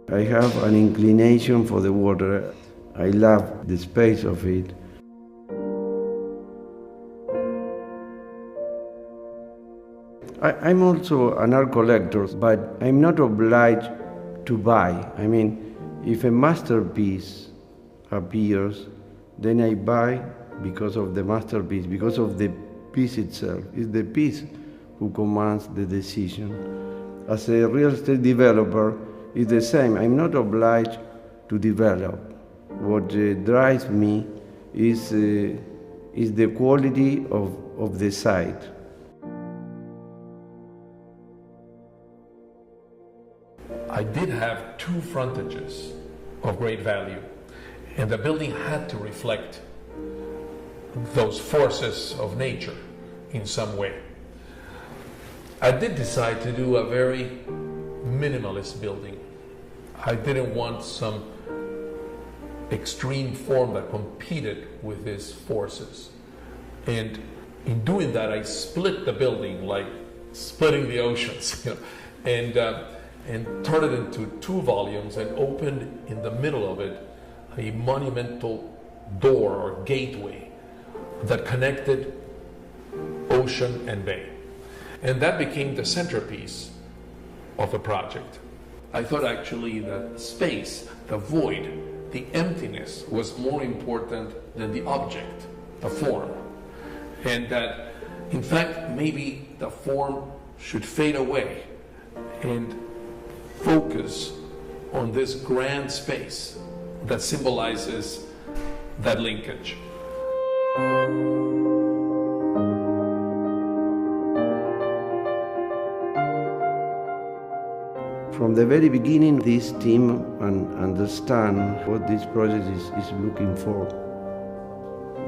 I have an inclination for the water. I love the space of it. I'm also an art collector, but I'm not obliged to buy. I mean, if a masterpiece appears, then I buy because of the masterpiece, because of the piece itself. It's the piece who commands the decision. As a real estate developer, it's the same. I'm not obliged to develop. What drives me is the quality of the site. I did have two frontages of great value, and the building had to reflect those forces of nature in some way. I did decide to do a very minimalist building. I didn't want some extreme form that competed with these forces. And in doing that, I split the building like splitting the oceans, and turned it into two volumes and opened in the middle of it a monumental door or gateway that connected ocean and bay. And that became the centerpiece of the project. I thought actually that space, the void, the emptiness was more important than the object, the form. And that, in fact, maybe the form should fade away and focus on this grand space that symbolizes that linkage. From the very beginning, this team understand what this project is looking for.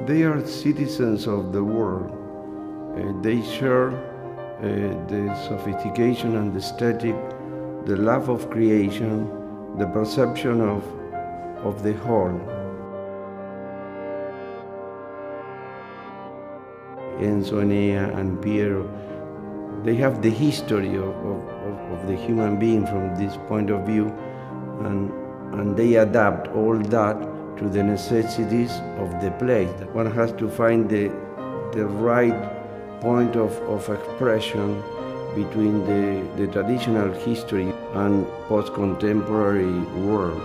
They are citizens of the world. They share the sophistication and the aesthetic, the love of creation, the perception of the whole. Enzo, Enea, and Piero, they have the history of the human being from this point of view, and they adapt all that to the necessities of the place. One has to find the right point of expression between the traditional history and post-contemporary world.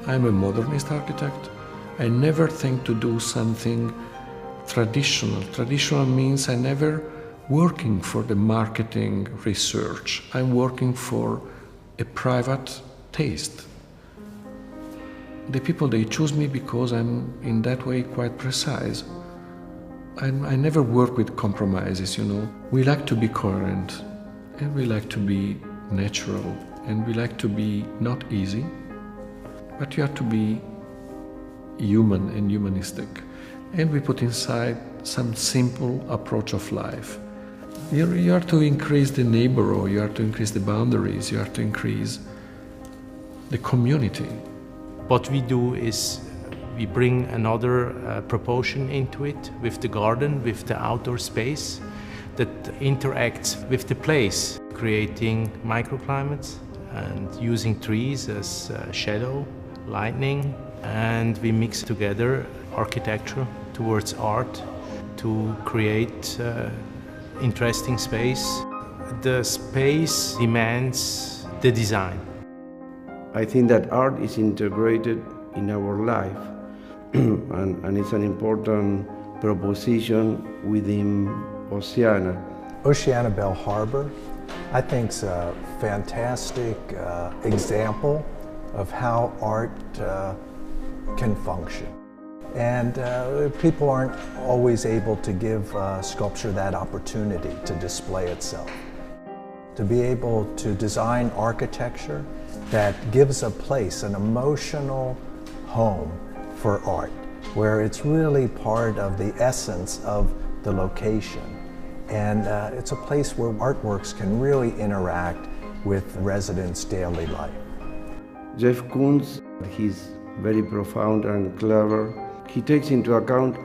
I'm a modernist architect. I never think to do something traditional. Traditional means I never working for the marketing research. I'm working for a private taste. The people, they choose me because I'm in that way quite precise. I never work with compromises, We like to be coherent, and we like to be natural, and we like to be not easy, but you have to be human and humanistic. And we put inside some simple approach of life. You have to increase the neighborhood, you have to increase the boundaries, you have to increase the community. What we do is we bring another proportion into it with the garden, with the outdoor space that interacts with the place, creating microclimates and using trees as shadow, lighting, and we mix together architecture towards art to create interesting space. The space demands the design. I think that art is integrated in our life, and it's an important proposition within Oceana. Oceana Bal Harbour, I think, is a fantastic example of how art can function. And people aren't always able to give sculpture that opportunity to display itself. To be able to design architecture that gives a place, an emotional home for art, where it's really part of the essence of the location. And it's a place where artworks can really interact with residents' daily life. Jeff Koons, he's very profound and clever. He takes into account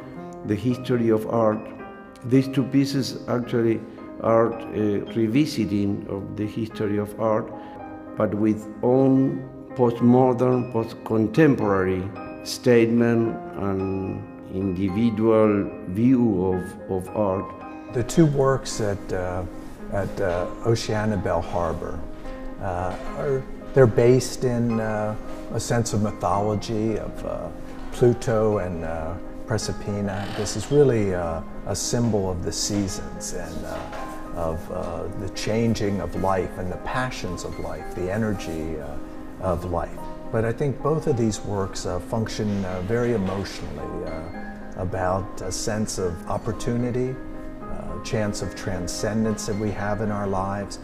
the history of art. These two pieces actually are revisiting of the history of art, but with own postmodern, post-contemporary statement and individual view of art. The two works at Oceana Bal Harbour they're based in a sense of mythology of Pluto and Proserpina. This is really a symbol of the seasons and of the changing of life and the passions of life, the energy of life. But I think both of these works function very emotionally about a sense of opportunity, chance of transcendence that we have in our lives,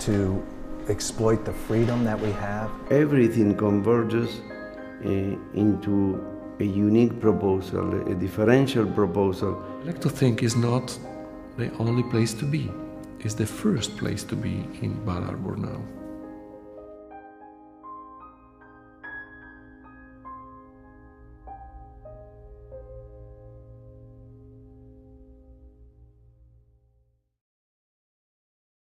to exploit the freedom that we have. Everything converges into a unique proposal, a differential proposal. I like to think it's not the only place to be. It's the first place to be in Bal Harbour now.